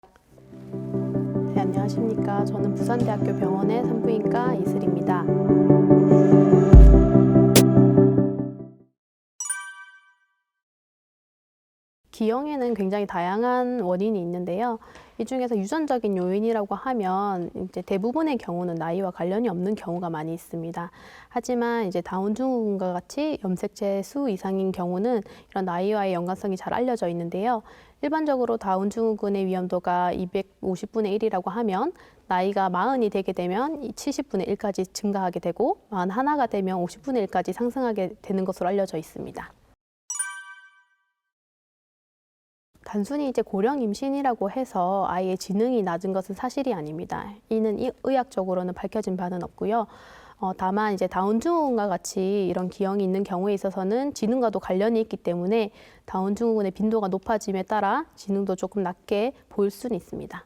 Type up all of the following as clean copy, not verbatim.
네, 안녕하십니까. 저는 부산대학교 병원의 산부인과 이슬입니다. 기형에는 굉장히 다양한 원인이 있는데요. 이 중에서 유전적인 요인이라고 하면 이제 대부분의 경우는 나이와 관련이 없는 경우가 많이 있습니다. 하지만 이제 다운 증후군과 같이 염색체 수 이상인 경우는 이런 나이와의 연관성이 잘 알려져 있는데요. 일반적으로 다운 증후군의 위험도가 250분의 1이라고 하면 나이가 40이 되게 되면 70분의 1까지 증가하게 되고 41가 되면 50분의 1까지 상승하게 되는 것으로 알려져 있습니다. 단순히 이제 고령 임신이라고 해서 아이의 지능이 낮은 것은 사실이 아닙니다. 이는 의학적으로는 밝혀진 바는 없고요. 다만 이제 다운 증후군과 같이 이런 기형이 있는 경우에 있어서는 지능과도 관련이 있기 때문에 다운 증후군의 빈도가 높아짐에 따라 지능도 조금 낮게 보일 수는 있습니다.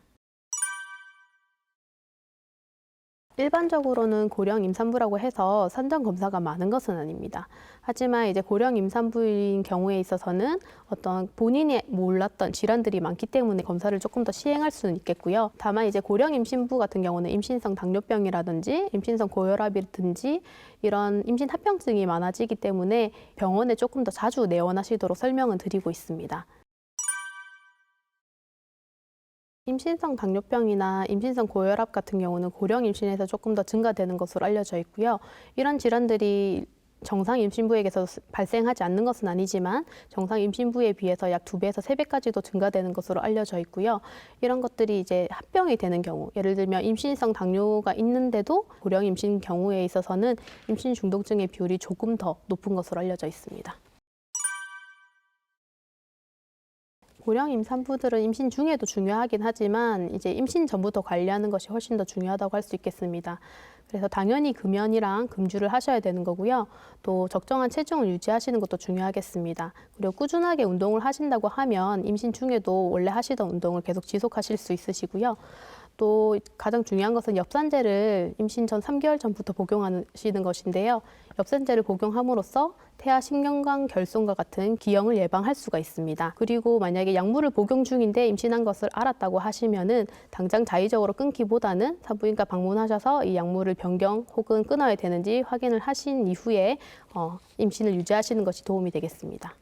일반적으로는 고령 임산부라고 해서 산전 검사가 많은 것은 아닙니다. 하지만 이제 고령 임산부인 경우에 있어서는 어떤 본인이 몰랐던 질환들이 많기 때문에 검사를 조금 더 시행할 수는 있겠고요. 다만 이제 고령 임신부 같은 경우는 임신성 당뇨병이라든지 임신성 고혈압이든지 이런 임신 합병증이 많아지기 때문에 병원에 조금 더 자주 내원하시도록 설명은 드리고 있습니다. 임신성 당뇨병이나 임신성 고혈압 같은 경우는 고령 임신에서 조금 더 증가되는 것으로 알려져 있고요. 이런 질환들이 정상 임신부에게서 발생하지 않는 것은 아니지만 정상 임신부에 비해서 약 2배에서 3배까지도 증가되는 것으로 알려져 있고요. 이런 것들이 이제 합병이 되는 경우, 예를 들면 임신성 당뇨가 있는데도 고령 임신 경우에 있어서는 임신 중독증의 비율이 조금 더 높은 것으로 알려져 있습니다. 고령 임산부들은 임신 중에도 중요하긴 하지만 이제 임신 전부터 관리하는 것이 훨씬 더 중요하다고 할 수 있겠습니다. 그래서 당연히 금연이랑 금주를 하셔야 되는 거고요. 또 적정한 체중을 유지하시는 것도 중요하겠습니다. 그리고 꾸준하게 운동을 하신다고 하면 임신 중에도 원래 하시던 운동을 계속 지속하실 수 있으시고요. 또 가장 중요한 것은 엽산제를 임신 전 3개월 전부터 복용하시는 것인데요. 엽산제를 복용함으로써 태아 신경관 결손과 같은 기형을 예방할 수가 있습니다. 그리고 만약에 약물을 복용 중인데 임신한 것을 알았다고 하시면은 당장 자의적으로 끊기보다는 산부인과 방문하셔서 이 약물을 변경 혹은 끊어야 되는지 확인을 하신 이후에 임신을 유지하시는 것이 도움이 되겠습니다.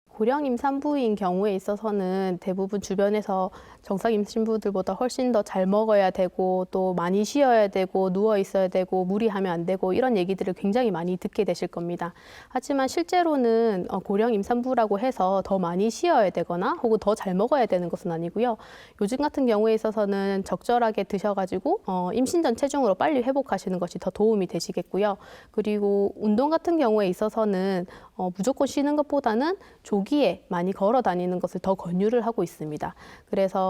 고령 임산부인 경우에 있어서는 대부분 주변에서 정상 임신부들보다 훨씬 더 잘 먹어야 되고 또 많이 쉬어야 되고 누워 있어야 되고 무리하면 안 되고 이런 얘기들을 굉장히 많이 듣게 되실 겁니다. 하지만 실제로는 고령 임산부라고 해서 더 많이 쉬어야 되거나 혹은 더 잘 먹어야 되는 것은 아니고요. 요즘 같은 경우에 있어서는 적절하게 드셔가지고 임신 전 체중으로 빨리 회복하시는 것이 더 도움이 되시겠고요. 그리고 운동 같은 경우에 있어서는 무조건 쉬는 것보다는 조기에 많이 걸어 다니는 것을 더 권유를 하고 있습니다. 그래서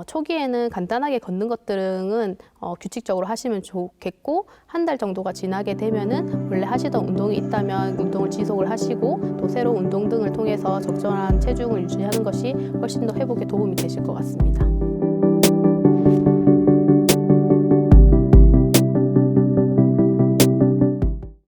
초기에는 간단하게 걷는 것들은 규칙적으로 하시면 좋겠고 한 달 정도가 지나게 되면은 원래 하시던 운동이 있다면 운동을 지속을 하시고 또 새로운 운동 등을 통해서 적절한 체중을 유지하는 것이 훨씬 더 회복에 도움이 되실 것 같습니다.